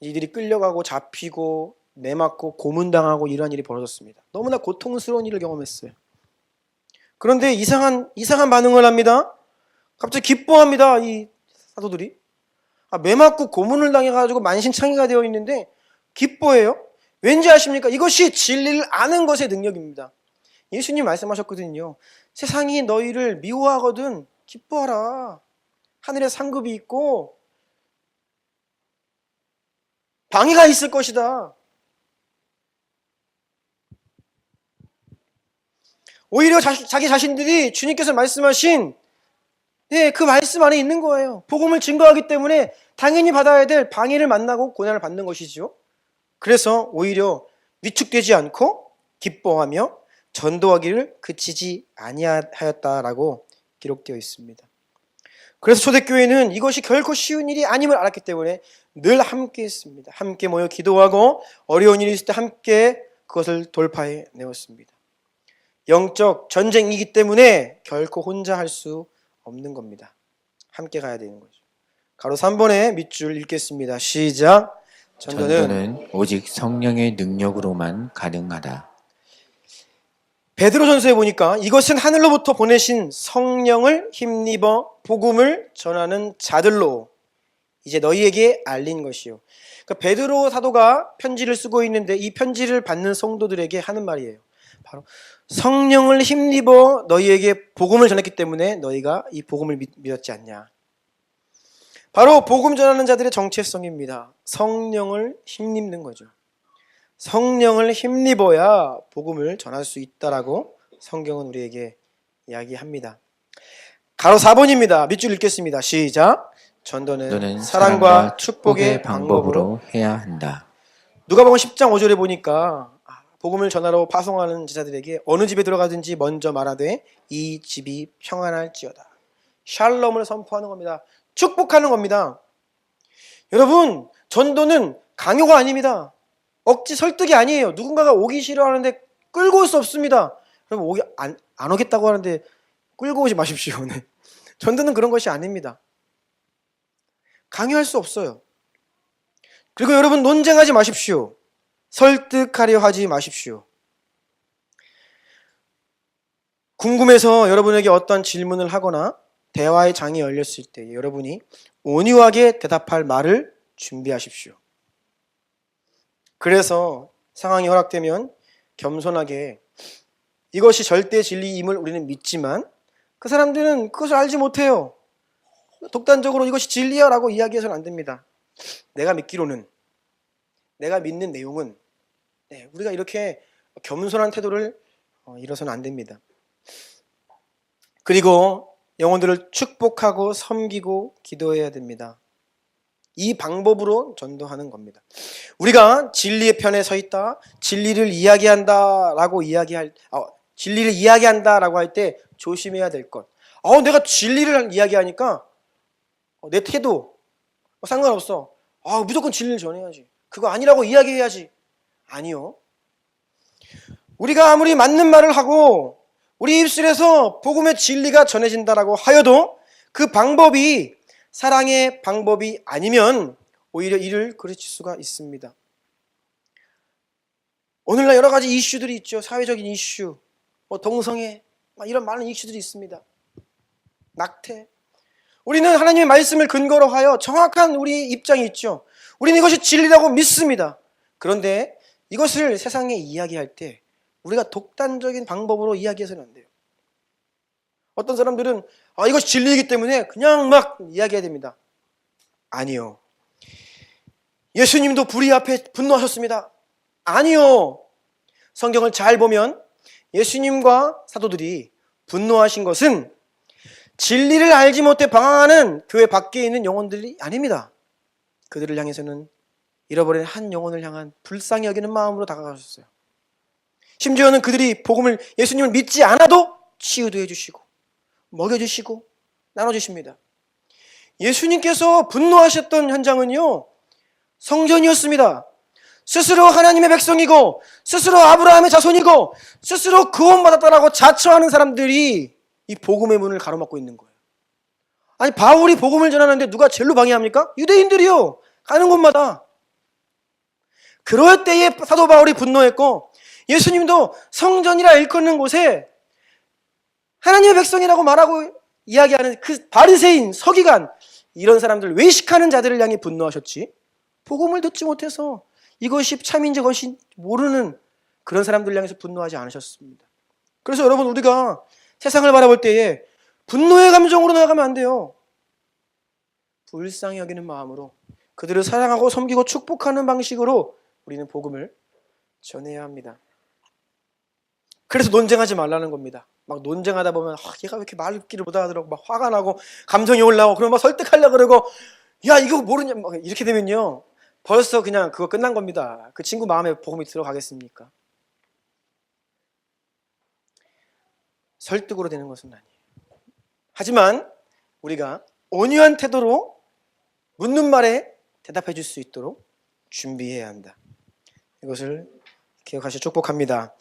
이들이 끌려가고 잡히고 매맞고 고문당하고 이러한 일이 벌어졌습니다. 너무나 고통스러운 일을 경험했어요. 그런데 이상한 반응을 합니다. 갑자기 기뻐합니다. 이 사도들이. 매맞고 고문을 당해가지고 만신창이가 되어 있는데 기뻐해요. 왠지 아십니까? 이것이 진리를 아는 것의 능력입니다. 예수님 말씀하셨거든요. 세상이 너희를 미워하거든 기뻐하라. 하늘에 상급이 있고 방해가 있을 것이다. 오히려 자기 자신들이 주님께서 말씀하신 그 말씀 안에 있는 거예요. 복음을 증거하기 때문에 당연히 받아야 될 방해를 만나고 고난을 받는 것이죠. 그래서 오히려 위축되지 않고 기뻐하며 전도하기를 그치지 아니하였다라고 기록되어 있습니다. 그래서 초대교회는 이것이 결코 쉬운 일이 아님을 알았기 때문에 늘 함께 했습니다. 함께 모여 기도하고 어려운 일이 있을 때 함께 그것을 돌파해 내었습니다. 영적 전쟁이기 때문에 결코 혼자 할 수 없는 겁니다. 함께 가야 되는 거죠. 가로 3번의 밑줄 읽겠습니다. 시작. 전도는 오직 성령의 능력으로만 가능하다. 베드로전서에 보니까 이것은 하늘로부터 보내신 성령을 힘입어 복음을 전하는 자들로 이제 너희에게 알린 것이요. 그러니까 베드로 사도가 편지를 쓰고 있는데 이 편지를 받는 성도들에게 하는 말이에요. 바로 성령을 힘입어 너희에게 복음을 전했기 때문에 너희가 이 복음을 믿었지 않냐. 바로 복음 전하는 자들의 정체성입니다. 성령을 힘입는 거죠. 성령을 힘입어야 복음을 전할 수 있다라고 성경은 우리에게 이야기합니다. 가로 4번입니다. 밑줄 읽겠습니다. 시작. 전도는 사랑과 축복의 방법으로 해야 한다. 누가복음 10장 5절에 보니까 복음을 전하러 파송하는 제자들에게 어느 집에 들어가든지 먼저 말하되 이 집이 평안할지어다. 샬롬을 선포하는 겁니다. 축복하는 겁니다. 여러분, 전도는 강요가 아닙니다. 억지 설득이 아니에요. 누군가가 오기 싫어하는데 끌고 올 수 없습니다. 그럼 안 오겠다고 하는데 끌고 오지 마십시오. 네. 전도는 그런 것이 아닙니다. 강요할 수 없어요. 그리고 여러분 논쟁하지 마십시오. 설득하려 하지 마십시오. 궁금해서 여러분에게 어떤 질문을 하거나 대화의 장이 열렸을 때 여러분이 온유하게 대답할 말을 준비하십시오. 그래서 상황이 허락되면 겸손하게 이것이 절대 진리임을 우리는 믿지만 그 사람들은 그것을 알지 못해요. 독단적으로 이것이 진리야 라고 이야기해서는 안 됩니다. 내가 믿기로는, 내가 믿는 내용은 우리가 이렇게 겸손한 태도를 잃어서는 안 됩니다. 그리고 영혼들을 축복하고 섬기고 기도해야 됩니다. 이 방법으로 전도하는 겁니다. 우리가 진리의 편에 서 있다, 진리를 이야기한다라고 할 때 조심해야 될 것. 내가 진리를 이야기하니까 내 태도 상관없어. 무조건 진리를 전해야지. 그거 아니라고 이야기해야지. 아니요. 우리가 아무리 맞는 말을 하고 우리 입술에서 복음의 진리가 전해진다라고 하여도 그 방법이 사랑의 방법이 아니면 오히려 이를 그르칠 수가 있습니다. 오늘날 여러 가지 이슈들이 있죠. 사회적인 이슈, 동성애, 이런 많은 이슈들이 있습니다. 낙태. 우리는 하나님의 말씀을 근거로 하여 정확한 우리 입장이 있죠. 우리는 이것이 진리라고 믿습니다. 그런데 이것을 세상에 이야기할 때 우리가 독단적인 방법으로 이야기해서는 안 돼요. 어떤 사람들은 이것이 진리이기 때문에 그냥 막 이야기해야 됩니다. 아니요. 예수님도 불의 앞에 분노하셨습니다. 아니요. 성경을 잘 보면 예수님과 사도들이 분노하신 것은 진리를 알지 못해 방황하는 교회 밖에 있는 영혼들이 아닙니다. 그들을 향해서는 잃어버린 한 영혼을 향한 불쌍히 여기는 마음으로 다가가셨어요. 심지어는 그들이 예수님을 믿지 않아도 치유도 해주시고 먹여주시고 나눠주십니다. 예수님께서 분노하셨던 현장은요, 성전이었습니다. 스스로 하나님의 백성이고 스스로 아브라함의 자손이고 스스로 구원받았다라고 자처하는 사람들이 이 복음의 문을 가로막고 있는 거예요. 아니, 바울이 복음을 전하는데 누가 제일로 방해합니까? 유대인들이요. 가는 곳마다. 그럴 때에 사도 바울이 분노했고 예수님도 성전이라 일컫는 곳에 하나님의 백성이라고 말하고 이야기하는 그 바리새인, 서기관, 이런 사람들, 외식하는 자들을 향해 분노하셨지, 복음을 듣지 못해서 이것이 참인지 것이 모르는 그런 사람들 향해서 분노하지 않으셨습니다. 그래서 여러분, 우리가 세상을 바라볼 때에 분노의 감정으로 나아가면 안 돼요. 불쌍히 여기는 마음으로 그들을 사랑하고 섬기고 축복하는 방식으로 우리는 복음을 전해야 합니다. 그래서 논쟁하지 말라는 겁니다. 막 논쟁하다 보면 얘가 왜 이렇게 말귀를 못 알아들어, 막 화가 나고 감정이 올라오고 그러면 막 설득하려고 그러고, 야 이거 모르냐, 막 이렇게 되면요 벌써 그냥 그거 끝난 겁니다. 그 친구 마음에 복음이 들어가겠습니까? 설득으로 되는 것은 아니에요. 하지만 우리가 온유한 태도로 묻는 말에 대답해 줄 수 있도록 준비해야 한다. 이것을 기억하시고 축복합니다.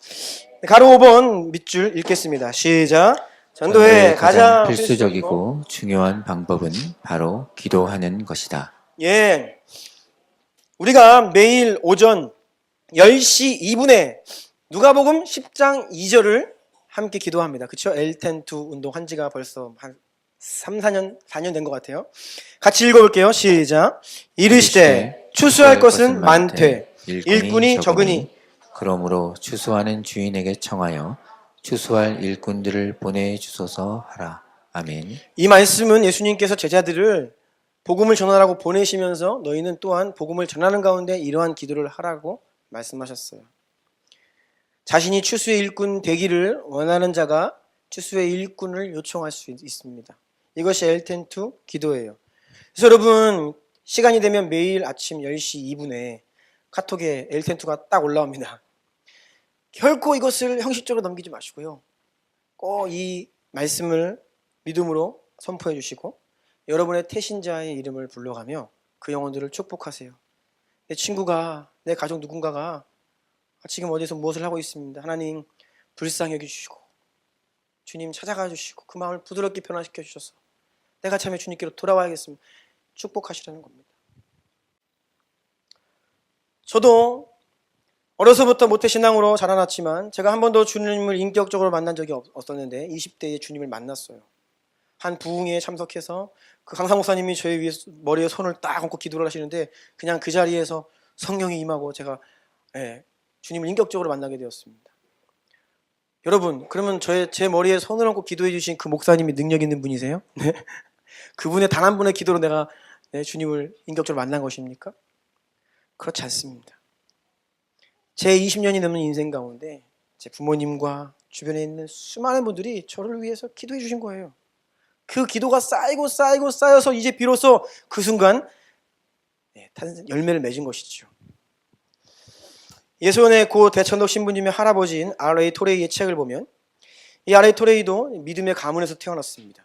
가로 5번 밑줄 읽겠습니다. 시작. 전도의 가장 필수적이고 중요한 방법은 바로 기도하는 것이다. 예, 우리가 매일 오전 10시 2분에 누가복음 10장 2절을 함께 기도합니다. 그렇죠? L10-2 운동 한 지가 벌써 한 4년 된 것 같아요. 같이 읽어볼게요. 시작. 이르시되 추수할 것은 많되 일꾼이 적으니 그러므로 추수하는 주인에게 청하여 추수할 일꾼들을 보내주소서 하라. 아멘. 이 말씀은 예수님께서 제자들을 복음을 전하라고 보내시면서 너희는 또한 복음을 전하는 가운데 이러한 기도를 하라고 말씀하셨어요. 자신이 추수의 일꾼 되기를 원하는 자가 추수의 일꾼을 요청할 수 있습니다. 이것이 L10-2 기도예요. 그래서 여러분 시간이 되면 매일 아침 10시 2분에 카톡에 L10-2가 딱 올라옵니다. 결코 이것을 형식적으로 넘기지 마시고요. 꼭 이 말씀을 믿음으로 선포해 주시고 여러분의 태신자의 이름을 불러가며 그 영혼들을 축복하세요. 내 친구가, 내 가족 누군가가 지금 어디서 무엇을 하고 있습니다. 하나님 불쌍히 여겨주시고 주님 찾아가 주시고 그 마음을 부드럽게 변화시켜 주셔서 내가 참에 주님께로 돌아와야겠습니다. 축복하시라는 겁니다. 저도 어려서부터 모태신앙으로 자라났지만 제가 한 번도 주님을 인격적으로 만난 적이 없었는데 20대에 주님을 만났어요. 한 부흥회에 참석해서 그 강사 목사님이 저의 머리에 손을 딱 얹고 기도를 하시는데 그냥 그 자리에서 성령이 임하고 제가 주님을 인격적으로 만나게 되었습니다. 여러분, 그러면 제 머리에 손을 얹고 기도해 주신 그 목사님이 능력 있는 분이세요? 네? 그분의 단 한 분의 기도로 내가 주님을 인격적으로 만난 것입니까? 그렇지 않습니다. 제 20년이 넘는 인생 가운데 제 부모님과 주변에 있는 수많은 분들이 저를 위해서 기도해 주신 거예요. 그 기도가 쌓여서 이제 비로소 그 순간 열매를 맺은 것이죠. 예수원의 고 대천독 신부님의 할아버지인 R.A. 토레이의 책을 보면 이 R.A. 토레이도 믿음의 가문에서 태어났습니다.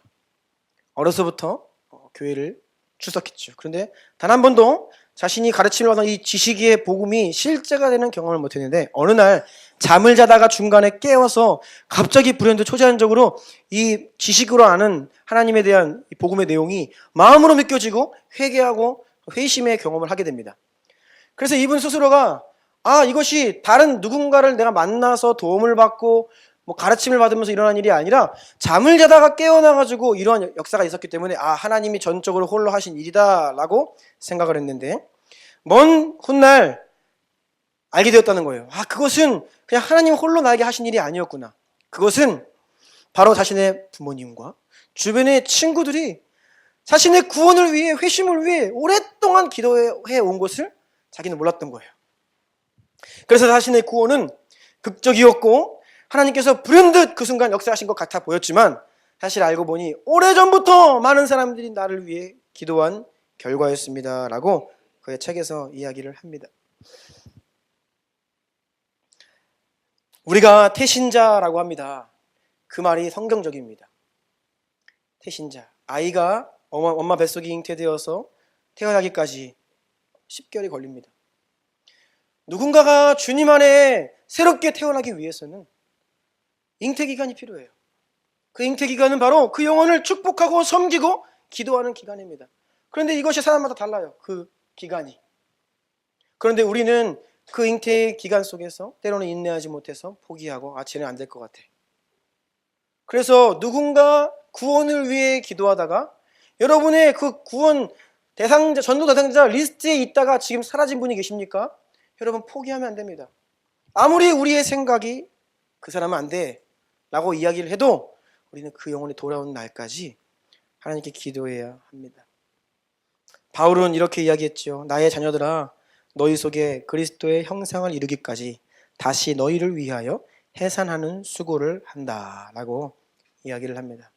어려서부터 교회를 출석했죠. 그런데 단 한 번도 자신이 가르침을 받은 이 지식의 복음이 실제가 되는 경험을 못했는데 어느 날 잠을 자다가 중간에 깨어서 갑자기 불현듯 초자연적으로 이 지식으로 아는 하나님에 대한 이 복음의 내용이 마음으로 믿겨지고 회개하고 회심의 경험을 하게 됩니다. 그래서 이분 스스로가 이것이 다른 누군가를 내가 만나서 도움을 받고 가르침을 받으면서 일어난 일이 아니라 잠을 자다가 깨어나가지고 이러한 역사가 있었기 때문에 하나님이 전적으로 홀로 하신 일이다 라고 생각을 했는데 먼 훗날 알게 되었다는 거예요. 그것은 그냥 하나님 홀로 나에게 하신 일이 아니었구나. 그것은 바로 자신의 부모님과 주변의 친구들이 자신의 구원을 위해 회심을 위해 오랫동안 기도해 온 것을 자기는 몰랐던 거예요. 그래서 자신의 구원은 극적이었고 하나님께서 불현듯 그 순간 역사하신 것 같아 보였지만 사실 알고 보니 오래전부터 많은 사람들이 나를 위해 기도한 결과였습니다 라고 그의 책에서 이야기를 합니다. 우리가 태신자라고 합니다. 그 말이 성경적입니다. 태신자, 아이가 엄마 뱃속에 잉태되어서 태어나기까지 10개월이 걸립니다. 누군가가 주님 안에 새롭게 태어나기 위해서는 잉태기간이 필요해요. 그 잉태기간은 바로 그 영혼을 축복하고 섬기고 기도하는 기간입니다. 그런데 이것이 사람마다 달라요. 그 기간이. 그런데 우리는 그 잉태의 기간 속에서 때로는 인내하지 못해서 포기하고 쟤는 안 될 것 같아. 그래서 누군가 구원을 위해 기도하다가 여러분의 그 구원 대상자, 전도 대상자 리스트에 있다가 지금 사라진 분이 계십니까? 여러분 포기하면 안 됩니다. 아무리 우리의 생각이 그 사람은 안 돼 라고 이야기를 해도 우리는 그 영혼이 돌아오는 날까지 하나님께 기도해야 합니다. 바울은 이렇게 이야기했죠. 나의 자녀들아 너희 속에 그리스도의 형상을 이루기까지 다시 너희를 위하여 해산하는 수고를 한다 라고 이야기를 합니다.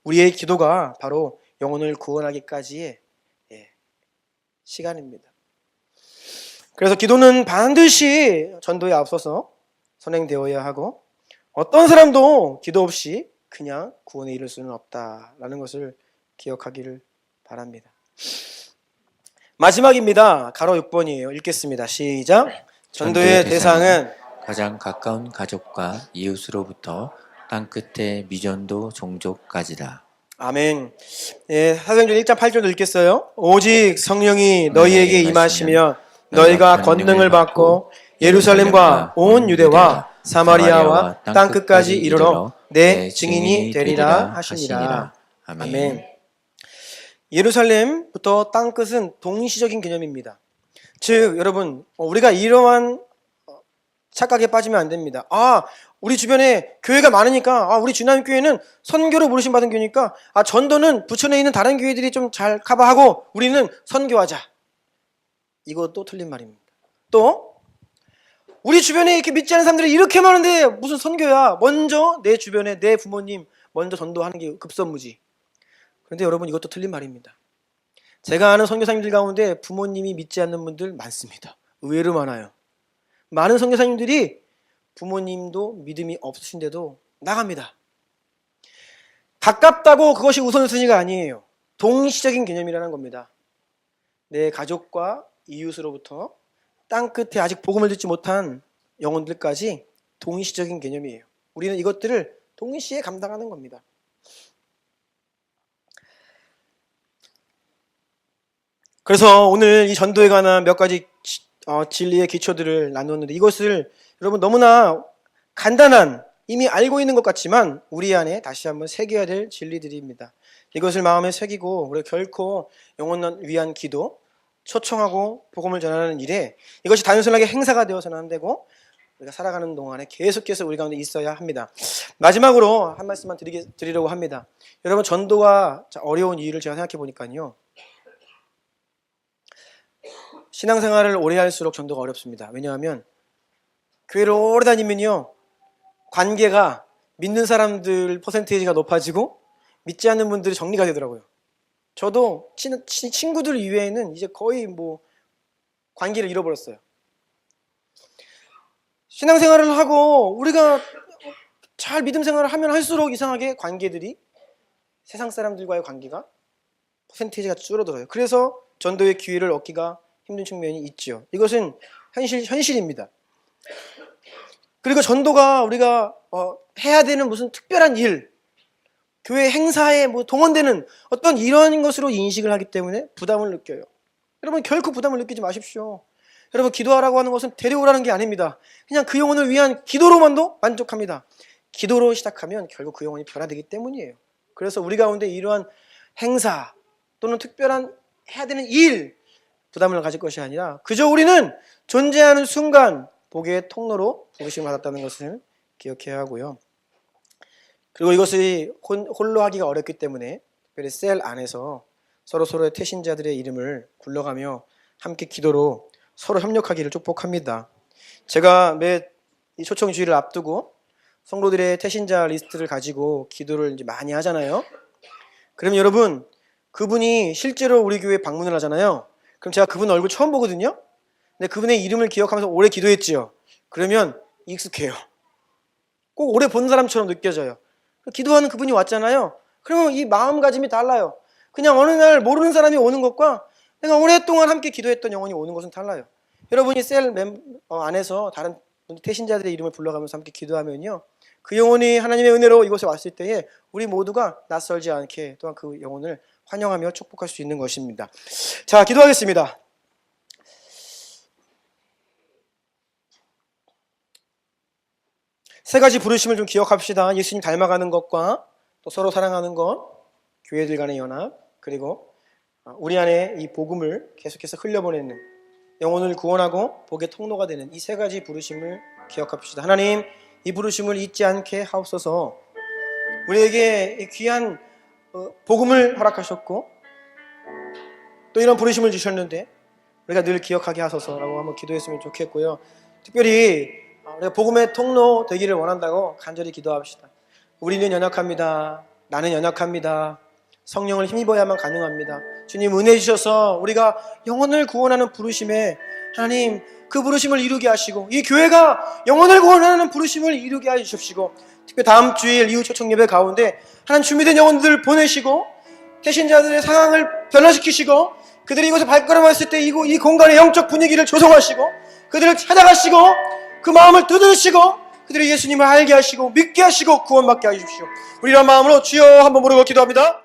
우리의 기도가 바로 영혼을 구원하기까지의 시간입니다. 그래서 기도는 반드시 전도에 앞서서 선행되어야 하고 어떤 사람도 기도 없이 그냥 구원에 이를 수는 없다라는 것을 기억하기를 바랍니다. 마지막입니다. 가로 6번이에요. 읽겠습니다. 시작. 전도의 대상은 가장 가까운 가족과 이웃으로부터 땅끝에 미전도 종족까지다. 아멘. 예, 사도행전 1장 8절 읽겠어요. 오직 성령이 너희에게 임하시면 너희가 권능을 받고 예루살렘과 온 유대와 사마리아와 땅끝까지 이르러 내 증인이 되리라 하시니라. 아멘. 예루살렘부터 땅끝은 동시적인 개념입니다. 즉 여러분, 우리가 이러한 착각에 빠지면 안 됩니다. 우리 주변에 교회가 많으니까 우리 주나님 교회는 선교로 부르심 받은 교회니까 전도는 부천에 있는 다른 교회들이 좀 잘 커버하고 우리는 선교하자. 이것도 틀린 말입니다. 또 우리 주변에 이렇게 믿지 않는 사람들이 이렇게 많은데 무슨 선교야. 먼저 내 주변에 내 부모님 먼저 전도하는 게 급선무지. 그런데 여러분, 이것도 틀린 말입니다. 제가 아는 선교사님들 가운데 부모님이 믿지 않는 분들 많습니다. 의외로 많아요. 많은 선교사님들이 부모님도 믿음이 없으신데도 나갑니다. 가깝다고 그것이 우선순위가 아니에요. 동시적인 개념이라는 겁니다. 내 가족과 이웃으로부터 땅끝에 아직 복음을 듣지 못한 영혼들까지 동시적인 개념이에요. 우리는 이것들을 동시에 감당하는 겁니다. 그래서 오늘 이 전도에 관한 몇 가지 진리의 기초들을 나누었는데, 이것을 여러분 너무나 간단한, 이미 알고 있는 것 같지만 우리 안에 다시 한번 새겨야 될 진리들입니다. 이것을 마음에 새기고 우리가 결코 영혼을 위한 기도, 초청하고 복음을 전하는 일에 이것이 단순하게 행사가 되어서는 안 되고 우리가 살아가는 동안에 계속해서 우리 가운데 있어야 합니다. 마지막으로 한 말씀만 드리려고 합니다. 여러분, 전도가 어려운 이유를 제가 생각해 보니까요, 신앙생활을 오래 할수록 전도가 어렵습니다. 왜냐하면 교회를 오래 다니면요, 관계가 믿는 사람들 퍼센테이지가 높아지고 믿지 않는 분들이 정리가 되더라고요. 저도 친구들 이외에는 이제 거의 관계를 잃어버렸어요. 신앙생활을 하고 우리가 잘 믿음 생활을 하면 할수록 이상하게 관계들이, 세상 사람들과의 관계가 퍼센테이지가 줄어들어요. 그래서 전도의 기회를 얻기가 힘든 측면이 있죠. 이것은 현실입니다. 그리고 전도가 우리가 해야 되는 무슨 특별한 일, 교회 행사에 동원되는 어떤 이런 것으로 인식을 하기 때문에 부담을 느껴요. 여러분, 결코 부담을 느끼지 마십시오. 여러분, 기도하라고 하는 것은 데려오라는 게 아닙니다. 그냥 그 영혼을 위한 기도로만도 만족합니다. 기도로 시작하면 결국 그 영혼이 변화되기 때문이에요. 그래서 우리 가운데 이러한 행사 또는 특별한 해야 되는 일, 부담을 가질 것이 아니라 그저 우리는 존재하는 순간 복의 통로로 부르심을 받았다는 것을 기억해야 하고요. 그리고 이것이 홀로 하기가 어렵기 때문에 특별히 셀 안에서 서로의 태신자들의 이름을 굴러가며 함께 기도로 서로 협력하기를 축복합니다. 제가 매 초청 주일을 앞두고 성도들의 태신자 리스트를 가지고 기도를 이제 많이 하잖아요. 그러면 여러분, 그분이 실제로 우리 교회에 방문을 하잖아요. 그럼 제가 그분 얼굴 처음 보거든요. 근데 그분의 이름을 기억하면서 오래 기도했지요. 그러면 익숙해요. 꼭 오래 본 사람처럼 느껴져요. 기도하는 그분이 왔잖아요. 그러면 이 마음가짐이 달라요. 그냥 어느 날 모르는 사람이 오는 것과 내가 오랫동안 함께 기도했던 영혼이 오는 것은 달라요. 여러분이 셀 안에서 다른 태신자들의 이름을 불러가면서 함께 기도하면요, 그 영혼이 하나님의 은혜로 이곳에 왔을 때에 우리 모두가 낯설지 않게 또한 그 영혼을 환영하며 축복할 수 있는 것입니다. 자, 기도하겠습니다. 세 가지 부르심을 좀 기억합시다. 예수님 닮아가는 것과 또 서로 사랑하는 것, 교회들 간의 연합, 그리고 우리 안에 이 복음을 계속해서 흘려보내는, 영혼을 구원하고 복의 통로가 되는 이 세 가지 부르심을 기억합시다. 하나님, 이 부르심을 잊지 않게 하옵소서. 우리에게 이 귀한 복음을 허락하셨고 또 이런 부르심을 주셨는데 우리가 늘 기억하게 하소서라고 한번 기도했으면 좋겠고요. 특별히 우리가 복음의 통로 되기를 원한다고 간절히 기도합시다. 우리는 연약합니다. 나는 연약합니다. 성령을 힘입어야만 가능합니다. 주님, 은혜 주셔서 우리가 영혼을 구원하는 부르심에 하나님, 그 부르심을 이루게 하시고 이 교회가 영혼을 구원하는 부르심을 이루게 하여 주십시고, 특히 다음 주일 이후 초청 예배 가운데 하나님 준비된 영혼들을 보내시고 태신자들의 상황을 변화시키시고 그들이 이곳에 발걸음했을 때 이 공간의 영적 분위기를 조성하시고 그들을 찾아가시고 그 마음을 두드리시고 그들이 예수님을 알게 하시고 믿게 하시고 구원받게 하십시오. 우리 이런 마음으로 주여 한번 부르고 기도합니다.